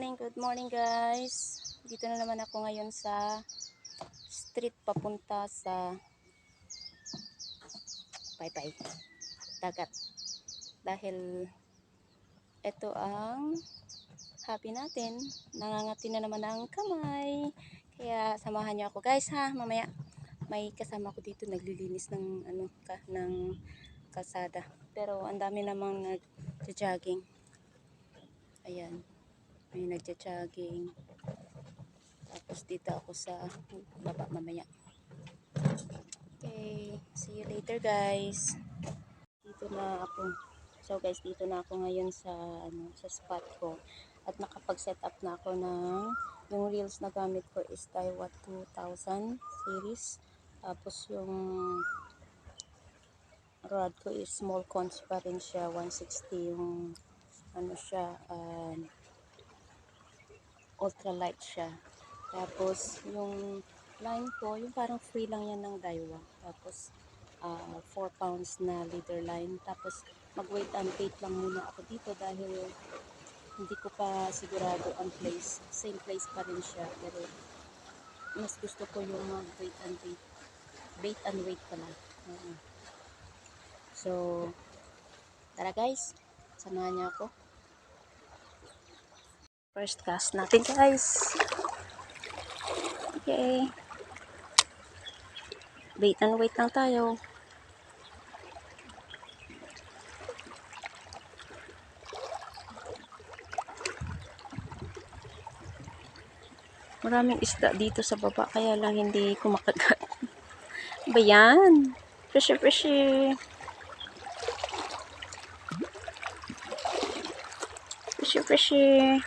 good morning guys. Dito na naman ako ngayon sa street papunta sa Paypay, dagat. Dahil ito ang hobby natin. Nangangati na naman ang kamay. Kaya samahan niyo ako guys ha. Mamaya may kasama ko dito naglilinis ng ng kalsada. Pero ang dami namang nagja-jogging. Ayan. May nagja-jogging. Tapos dito ako sa baba mamaya. Okay, see you later guys. Dito na ako. So guys, dito na ako ngayon sa sa spot ko. At nakapag-set up na ako ng yung reels na gamit ko is Daiwa 2000 series. Tapos yung rod ko is small cons pa rin siya, 160 yung siya, ultralight siya. Tapos yung line ko, yung parang free lang yan ng Daiwa. Tapos 4 pounds na leader line. Tapos mag-weight and weight lang muna ako dito dahil hindi ko pa sigurado ang place. Same place pa rin siya. Pero mas gusto ko yung mag-weight and weight. Weight and weight pala. So, tara guys. Samahan niyo ako. First cast natin guys. Okay. Wait and wait lang tayo. Maraming isda dito sa baba kaya lang hindi kumakagat. Ba yan? Fishy fishy. Fishy fishy.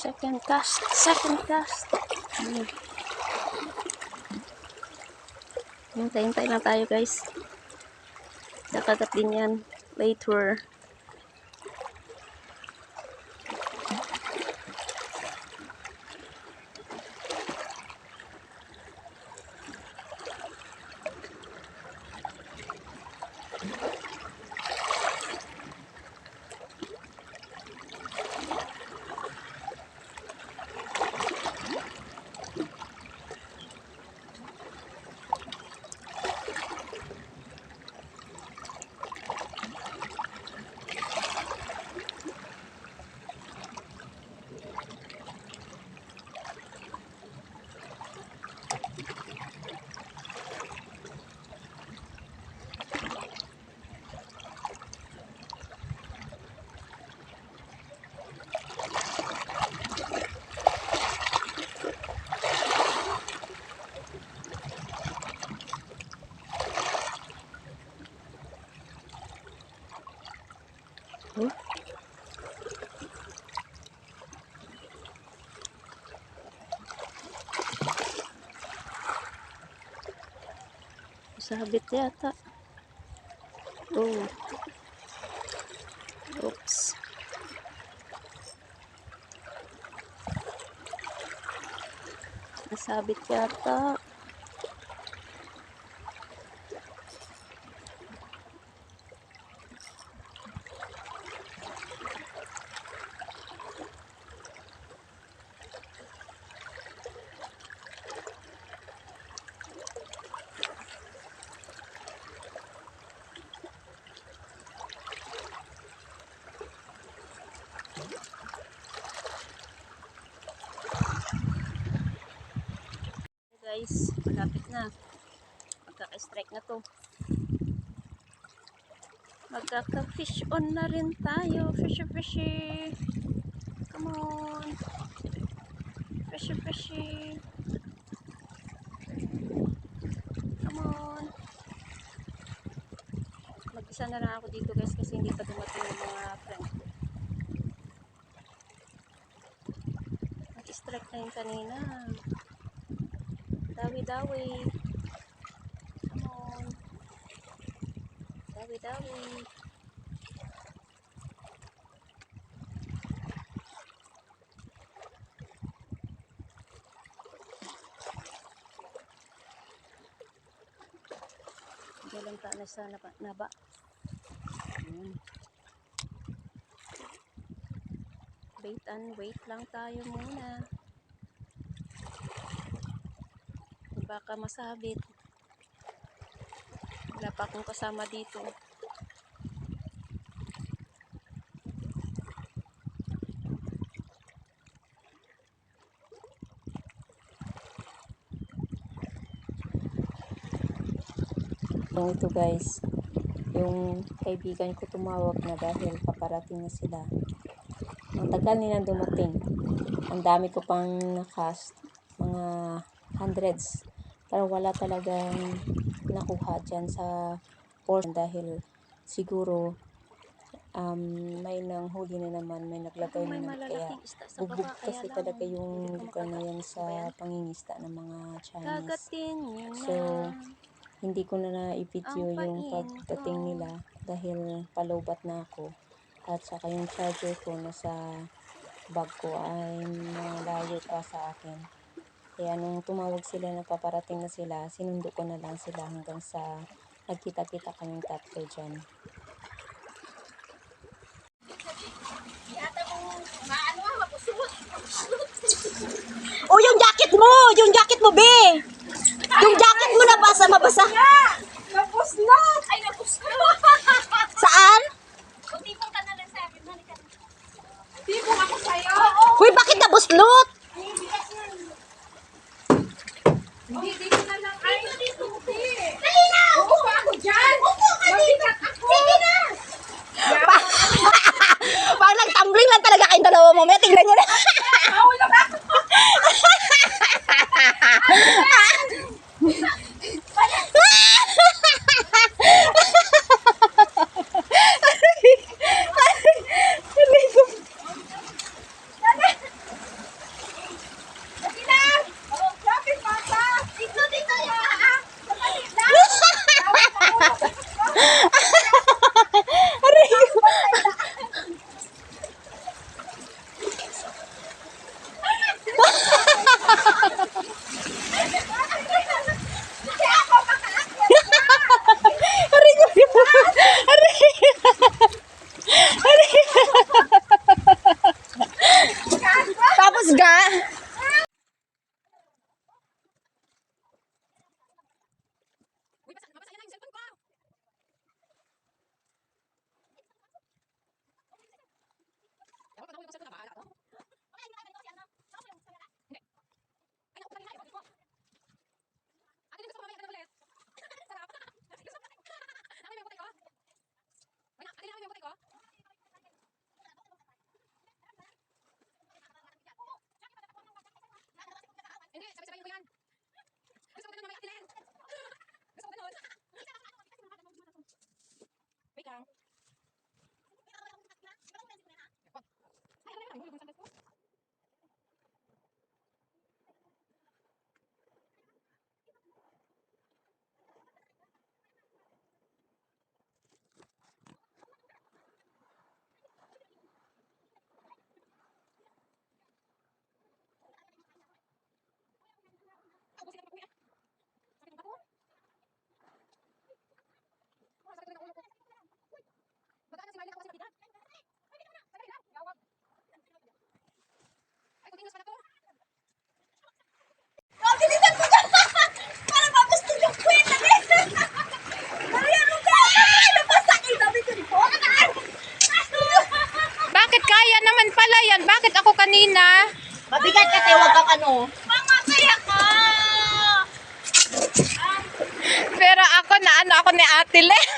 Second cast. Hintay lang tayo guys. Kakagat din yan later. Sabit yata. Oh. Oops. Nasabit yata. guys, malapit na. Magkaka-strike na to. Magkaka-fish on na rin tayo. Fishy. Come on. Fishy. Come on. Mag-isa na lang ako dito guys kasi hindi pa dumating yung mga friend ko. Nag-strike na yung kanina. Dawi. Come on. Dawi. Dalang ta na sa naba. Wait and wait lang tayo muna. Baka masabit. Wala pa akong kasama dito. Ito guys, yung kaibigan ko tumawag na dahil paparating na sila. Ang tagal nilang dumating. Ang dami ko pang nakast, mga hundreds. Pero wala talagang nakuha dyan sa portion dahil siguro may nanghuli na naman, may naglagay na naman. Kaya bubog kasi talaga yung lugar na yan sa pangingisda ng mga Chinese. So, hindi ko na na-video yung pagdating nila dahil palobat na ako. At saka yung charger ko nasa bag ko ay malayo pa sa akin. Kaya nung tumawag sila na paparating na sila, sinundo ko na lang sila hanggang sa nagkita-kita kaming tatlo dyan. Oh, yung jacket mo, be! Yung jacket mo mabasa. Napos na! Ay, napos na! Saan? Tipong ka na lang sa akin. Tipong ako sa'yo. Uy, bakit nabuslot? Hindi, dito na lang. Ay, dito. Dali na! Upo pa ako dyan! Upo ka dito! Sige na! Pag nag-tumbling lang talaga kayong dalawa mo. May tingnan nyo na. Mahulog ako! Tapos ga? Hindi, sabi-sabayin mo yan. Gusto ko na mamaya atilin. Gusto ko ganun. Wait lang. Bakit kaya naman pala yan? Bakit ako kanina? Mabigat ka, te. Huwag kang ano. Mamatay ako! Pero ako na ano ako ni Ate Len.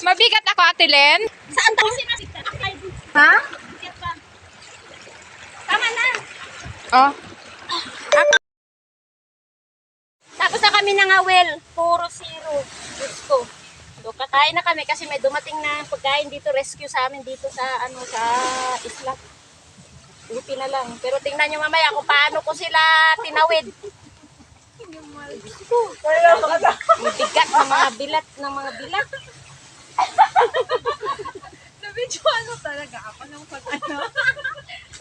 Mabigat ako, Ate Len. Saan tayo? Ha? Tama na. Oh. Tapos na kami ng well, puro zero. Diyos ko. So, kakain na kami kasi may dumating na pagkain dito, rescue sa amin dito sa sa isla. Buti na lang. Pero tingnan nyo mamaya kung paano ko sila tinawid. Ang bigat ng mga bilat, Nabidyo ano talaga ako ng pag-ano.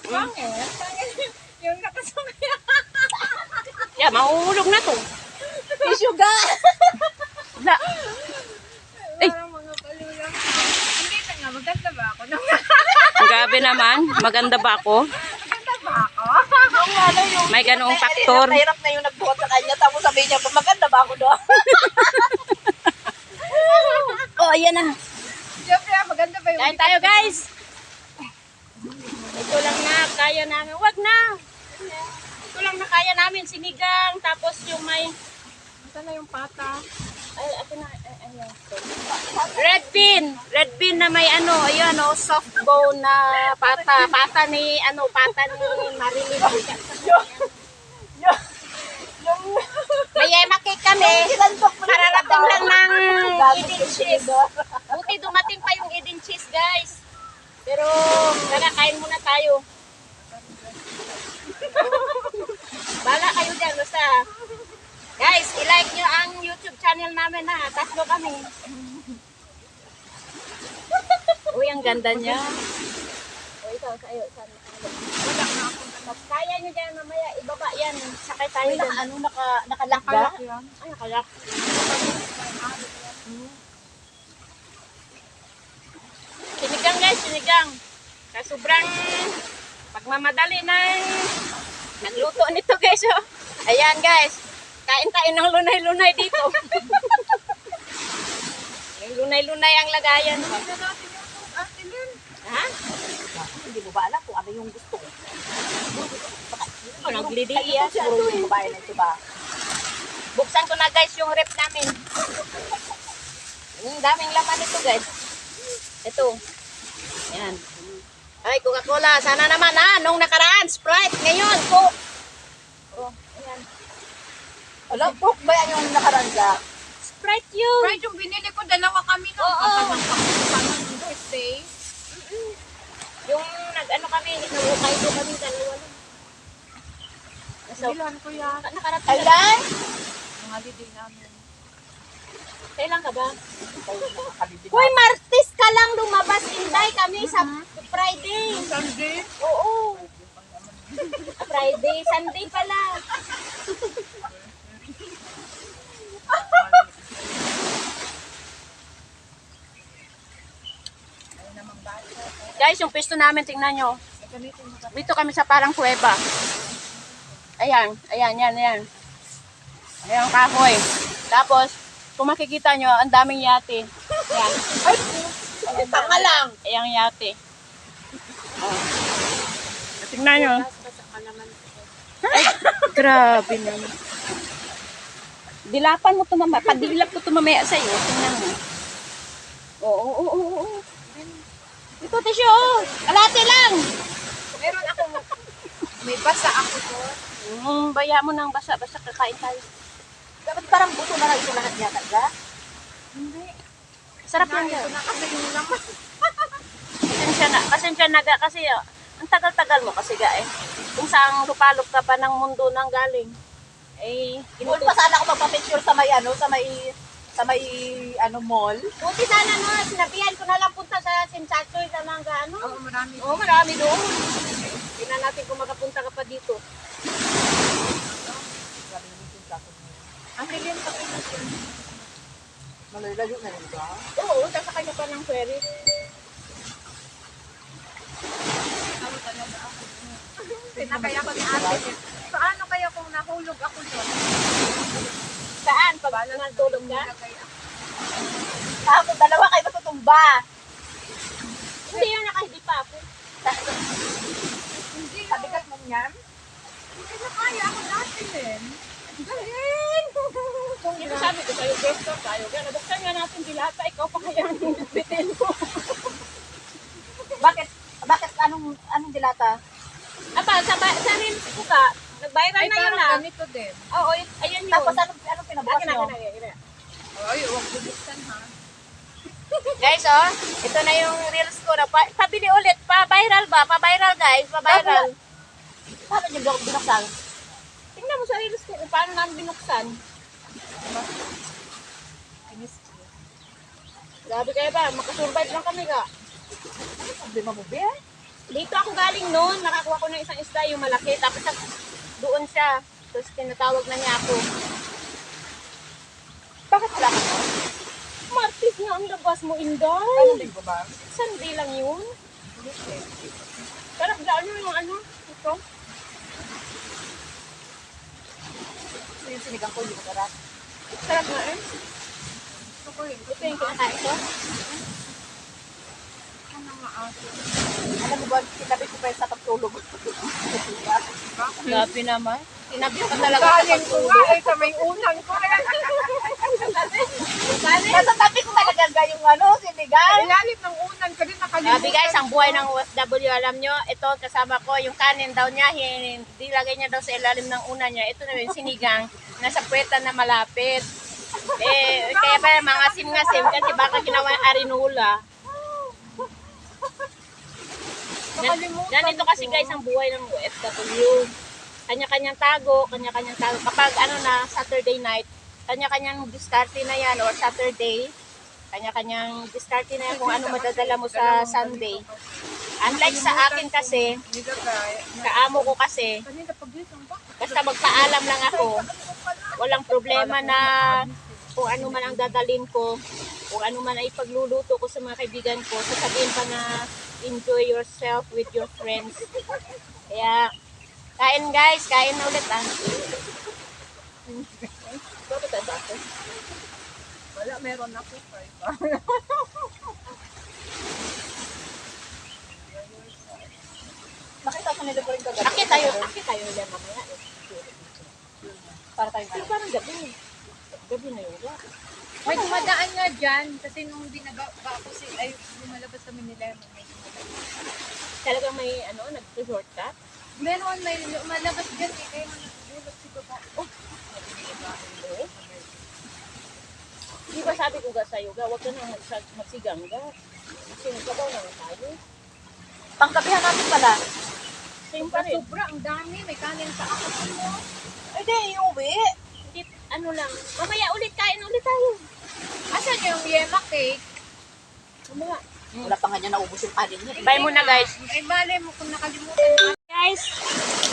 Bakit? Yung nakasungya. Yeah, mahuhulog na to. Tissue ga. Wala. Parang mga palulang. Hindi na nga, maganda ba ako? Grabe naman. Maganda ba ako? Maganda ba ako? Yung ano yung... May ganoong faktor. Hirap na yung nagbuhat sa kanya. Tapos sabihin niya, maganda ba ako doon? Oh, ayan na. Siyempre, maganda ba yung... Kain tayo, guys. Ito lang na kaya namin. Wag na. Ito lang na kaya namin. Sinigang. Tapos yung may... Saan na yung pata? Ay, akin na. Ayan. Red bean. Red bean na may ayun, soft bone na pata. Pata ni Marilyn. May yema cake kami. Kararating lang ng Eden cheese. Buti dumating pa yung Eden cheese, guys. Pero, kain muna tayo. Bala kayo dyan, basta. Guys, i-like nyo ang YouTube channel namin ha. 3 kami. Uy, ang ganda niya. Uy, ikaw, kayo. Kaya nyo dyan mamaya, ibaba yan. Sakay tayo May dyan. nakalakga? Ay, nakalak. Sinigang guys, sinigang. Sobrang pagmamadali ng nagluto nito guys. Oh. Ayan guys, kain tayo ng lunay-lunay dito. Yung lunay-lunay ang lagayan. Oh. Ha? Hindi mo ba alam kung ano yung gusto ko? Oh, nagliliya. Siguro yung babae na ito ba? Buksan ko na guys yung rep namin. Ang daming laman nito guys. Ito. Yan. Ay, Coca-Cola. Sana naman nung nakaraan, Sprite. Ngayon, Coke. Oh, ayan. Alam, Coke ba yan yung nakarangga? Sprite yun. Right, yung binili ko, dalawa kami nung Oo. birthday. Yung nag-ano kami, nag-ukay ko kami, dalawa lang. So, Bilan ko yan. nakarating. Kailan? Ang holiday namin. Kailan ka ba? Hoy, Martes ka lang lumabas. Inday kami sa Friday. Sunday? Oo. Friday, Sunday pala. Guys, yung pwesto namin, tingnan nyo. Dito kami sa parang kuweba. Ayan, ayan, yan, yan. Ayan, kahoy. Tapos, kung makikita nyo, ang daming yate. Ayan. Ay, tanga lang. Ayan yate. Oh. Tingnan nyo. Ay, grabe naman. Dilapan mo ito mamaya. Padilap ko ito mamaya sa'yo. Tingnan mo. Oo, oo, oo, oo. Ito, Tisyo. Kalate lang. Meron akong, may basa ako doon. Baya mo ng basa-basa. Kakain tayo. Dapat parang buto na lang ito lahat yata, ga? Hindi. Sarap lang Ito yan. na kasi yung laman. Pasensya na ga. Kasi ang tagal-tagal mo kasi ga eh. Kung saan lupalop ka pa ng mundo nang galing. Eh, Inulit pa sana ako magpa-picture sa may mall. Buti sana no, sinabihan ko na lang punta sa Sinsachoy sa mga ano. Oo, marami. Oo, marami doon. Tingnan natin kung makapunta ka pa dito. Ang million pa rin natin. Malalayo na rin ba? Oo, sasakay ka pa ng ferry. Ako talaga ako. Pinakaya ko ni ate. Paano kaya kung nahulog ako doon? Saan? Pag natulog ka? Tapos dalawa kayo matutumba. Hindi yun, nakahidi pa ako. Hindi. Sabigat mo niyan. Hindi na kaya ako dati din. Galing! Kung ito sabi ko sa'yo, gusto tayo. Kaya nabuksan nga natin dilata, ikaw pa kaya ang bitin mo. Bakit? Bakit? Anong dilata? Aba, sa reels ko ka, nag-viral na yun ah. ganito din. Oo, ayan yun. Tapos anong pinabukas Akin, nyo? akin. Ay, huwag bubuksan ha. Guys, oh, ito na yung reels ko. Pabili ulit. Pa-viral ba? Pa-viral guys. Pa-viral. Paano nyo binuksan? Tingnan mo sa reels ko kung paano namin binuksan. Grabe kayo ba? Makasurvive lang kami ka. Problema mo, be? Dito ako galing noon. Nakakuha ko ng isang isda yung malaki. Tapos doon siya. Tapos tinatawag na niya ako. Bakit wala ka mo? Martis nga ang labas mo, Inday. Anong linggo ba? Sunday lang yun. Pero daan nyo yung ano. Ito. Ito yung sinigang ko, hindi ko sarap. Sarap nga eh. Ito yung kinakain ko. Alam mo ba, kinabi ko pa yun sa pagtulog. Grabe naman. Tinabi ko talaga sa Kanin ko nga, pagtulog. eh, sa may unan ko. Nasa tabi ko talaga yung sinigang. Ilalim ng unan ko din, Grabe nakalimutan. guys, ang buhay ng OFW, alam nyo, ito kasama ko, yung kanin daw niya, hindi lagay niya daw sa ilalim ng una niya. Ito na yung sinigang, nasa puweta na malapit. Kaya pa mga sim-ngasim, kasi baka ginawa yung arinula. Ganito kasi guys ang buhay ng OFW. Kanya-kanyang tago, kanya-kanyang tago. Kapag Saturday night, kanya-kanyang diskarte na yan, or Saturday, kanya-kanyang diskarte na yan kung ano madadala mo sa Sunday. Unlike sa akin kasi, kaamo ko kasi, basta magpaalam lang ako, walang problema na kung ano man ang dadalhin ko, kung ano man ay pagluluto ko sa mga kaibigan ko, sasabihin pa na enjoy yourself with your friends. Kaya, kain guys, kain na ulit ah. Bakit ba ako? Wala, meron ako. Nakita ko nila ko rin kagabi. Akit tayo ulit mamaya. Para tayo Pero parang gabi. Gabi na yun. May dumadaan nga dyan, kasi nung binaba ako ay lumalabas kami nila. Talagang may nag-shortcut. Meron, may lumalabas dyan eh, kaya nagulot si baba. Oh, Di ba sabi ko ga sa'yo, huwag ka nang magsigang ga. Kasi nagkabaw na tayo. Panggabihan natin pala. Same pa rin. sobra, ang dami, may kanin pa ako. Ay, di, iuwi. Hindi, lang. Mamaya ulit, kain ulit tayo. Asan yung yema cake? Mamaya. Wala pa nga niya naubos yung kanin niya. Bye muna guys. Ay, bale mo kung nakalimutan na. Guys,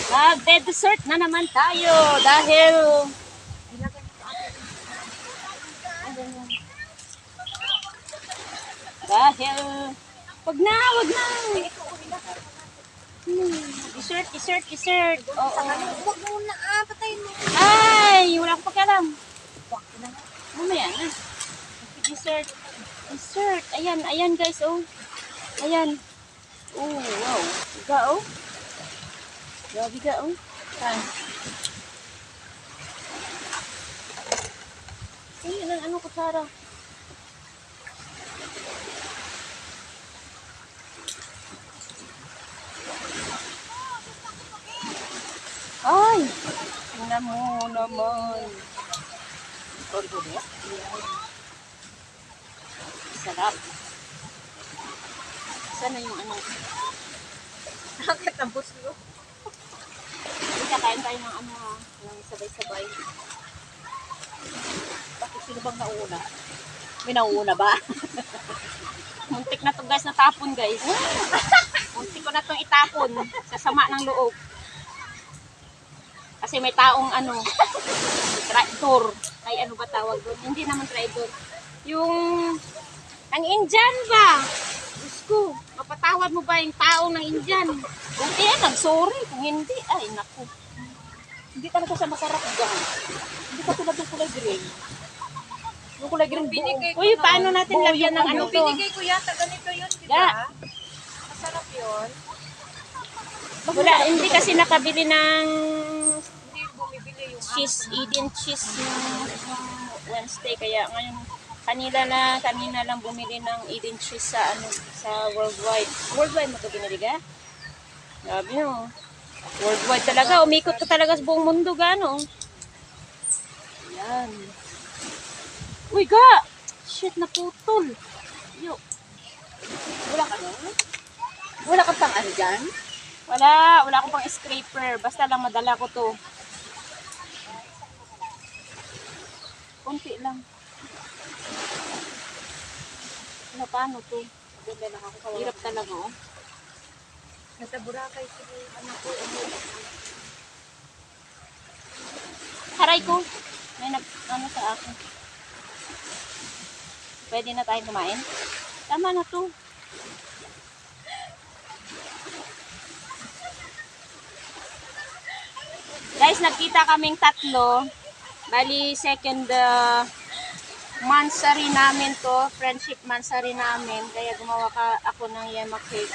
mag-dessert na naman tayo dahil wag na. Dessert. Oo. Huwag muna, patayin mo. Ay, wala akong pakialam. Mamaya na. Dessert. Ayan guys, oh. Ayan. Oh, wow. Biga, oh. Grabe ka, oh. Ayun ang kutsara. Ay! Tingnan mo naman. Sarap. Sana yung Bakit ang buslo? Kakain tayo ng ng sabay-sabay. Bakit sino bang nauna? May nauna ba? Muntik na to guys, natapon guys. Muntik ko na tong itapon sa sama ng loob. Kasi may taong traitor. Ay ano ba tawag doon? Hindi naman traitor. Yung ang Indian ba? Diyos ko, mapatawad mo ba yung taong ng Indian? Kung nag-sorry. Kung hindi, ay naku. Hindi talaga siya masarap dyan. Hindi ka tulad ng kulay green. Yung kulay green Binigay ko Uy, na. paano natin lagyan ng Yung to? binigay ko yata, ganito yun, di Ya. ba? Masarap yun. Wala, hindi kasi nakabili ng Hindi bumibili yung cheese, Eden cheese. Wednesday. Kaya ngayon, kanina lang bumili ng Eden cheese sa, sa Worldwide. Worldwide mo ito binili ka? Grabe no. Worldwide talaga. Umikot ka talaga sa buong mundo, gano. Yan. Uy, ga! Shit, naputol. Yo. Wala ka no? Wala ka pang ano dyan? Wala akong pang scraper. Basta lang madala ko to. Kunti lang. Ano, paano to? Ganda lang ako kawawa. Hirap talaga, oh. Nasa Boracay sila yung anak ko. Haray ko. May ano sa akin. Pwede na tayong kumain? Tama na to. Guys, nagkita kaming tatlo. Bali, second mansari namin to. Friendship mansari namin. Kaya gumawa ako ng yema cake.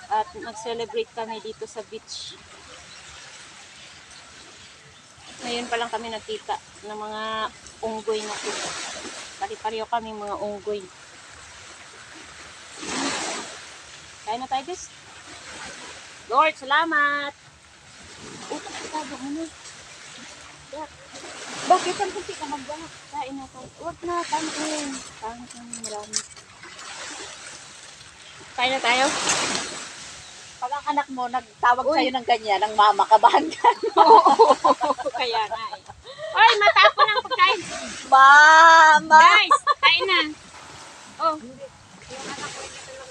At mag-celebrate kami dito sa beach. Ngayon pa lang kami nagkita ng mga unggoy na to. Pari-pariyo kami mga unggoy. Kaya na tayo guys. Lord, salamat! Tago mo na. Bakit ang kunti ka magbahak? Kain na tayo. Huwag na, kain. Kain marami. Kain na tayo. Pag ang anak mo nagtawag sa'yo ng ganyan, ng mama, kabahan ka. Kaya nga eh. Ay, matapon ang pagkain. Mama! Guys, kain na. Oh.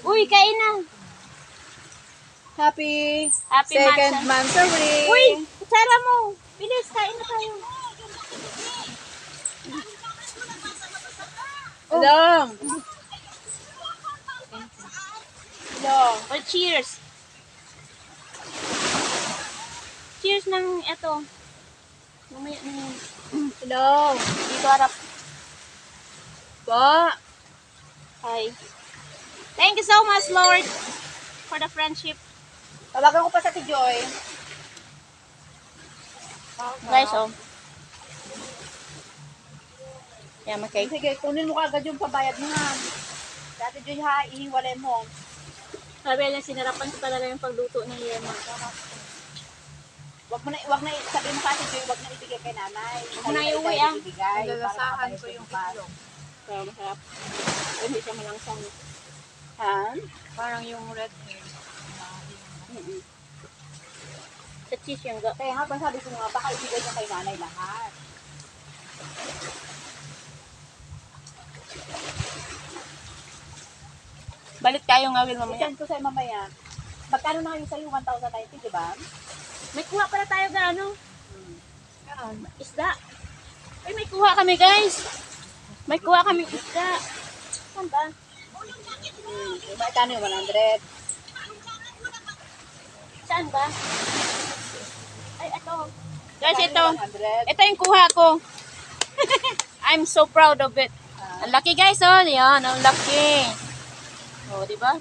Uy, kain na. Happy Mansa. second monthsary! Uy, kutsara mo. Bilis, kain na tayo. Hello! Hello! Oh, cheers. Cheers ng eto. Mamaya na yun. Hello! Dito harap. Po! Hi. Thank you so much, Lord, for the friendship. Tawagan ko pa sa Joy. Guys, oh. Yeah, okay. Sige, kunin mo agad yung pabayad mo ha. Dati Joy ha, ihiwalay mo. Sabi niya, sinarapan ko talaga yung pagluto ng yema. Wag na, sabi mo kasi Joy, wag na ibigay kay nanay. Huwag na iuwi, ah. Nalalasahan ko yung itlog. So, masarap. Hindi siya malangsang. Ha? Parang yung red hair. Sa cheese yung ga. Kaya nga, sabi ko nga, baka ibigay niya kay nanay lahat. Balik tayo nga, Will, mamaya. Isend ko sa'yo mamaya. Magkano na kayo sa'yo? 1,090, di ba? May kuha pala tayo ga, ano? Isda. Ay, may kuha kami, guys. May kuha kami isda. Saan ba? Magkano yung 100? Saan ba? Ay, ito. Guys, ito. 100. Ito yung kuha ko. I'm so proud of it. Ang laki, guys, oh. Yan, ang laki. Oh, di ba?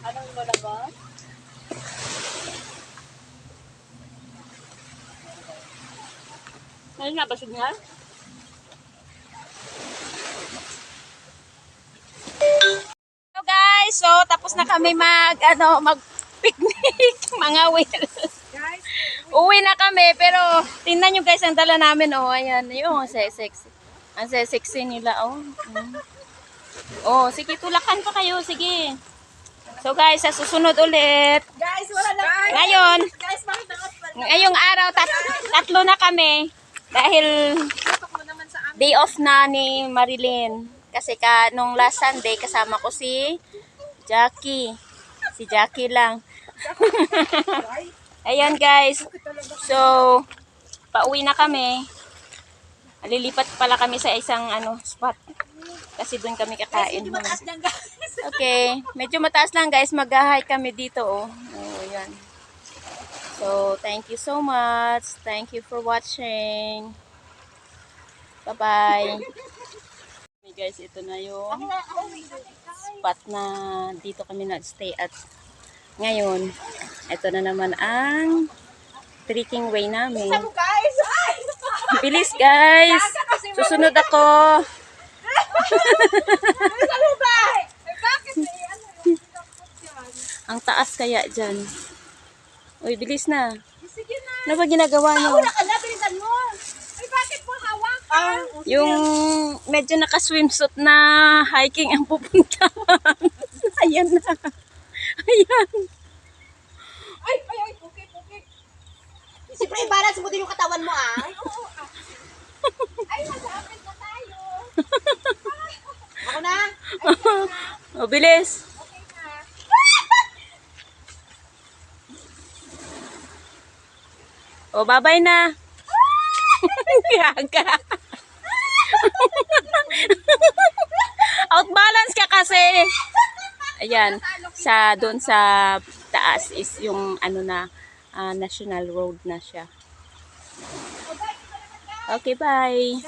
Anong wala ba? Ano nga, basog nga? So guys, so tapos na kami mag-picnic, mga Will. Guys, Uwi na kami, pero tingnan nyo guys ang dala namin, oh, ayan, yung sexy. Ang sexy nila, oh. Oh, sige, tulakan pa kayo, sige. So guys, sa susunod ulit. Guys, wala na. Ngayon, Guys, bakit nakot pa? ngayong araw, tatlo na kami. Dahil tutok mo naman sa amin. day off na ni Marilyn. Kasi nung last Sunday, kasama ko si Jackie. Si Jackie lang. Ayan guys. So, pauwi na kami. Lilipat pala kami sa isang spot. Kasi doon kami kakain. Mataas dyan, guys. Okay. Medyo mataas lang guys. Mag-hike kami dito. Oh, ayan. So, thank you so much. Thank you for watching. Bye-bye. Hey guys, ito na yung spot na dito kami nag-stay at ngayon, ito na naman ang trekking way namin. Guys! Ay! Bilis guys! Kasi Susunod ako. Ang taas kaya dyan. Uy, bilis na. Sige na. Ano ba ginagawa nyo? Ala, bilisan mo. Ay, bakit mo hawakan? Yung medyo naka-swimsuit na hiking ang pupunta. Ayan na. Ayan. Ay, puki. Siyempre, i-balance mo din yung katawan mo, ah. Ay, nasa-apit na tayo. Ako na. O, bilis. Okay na. O, babay na. Gaga. Outbalance ka kasi. Ayan. Doon sa taas is yung ano na, national road na siya. Okay, bye.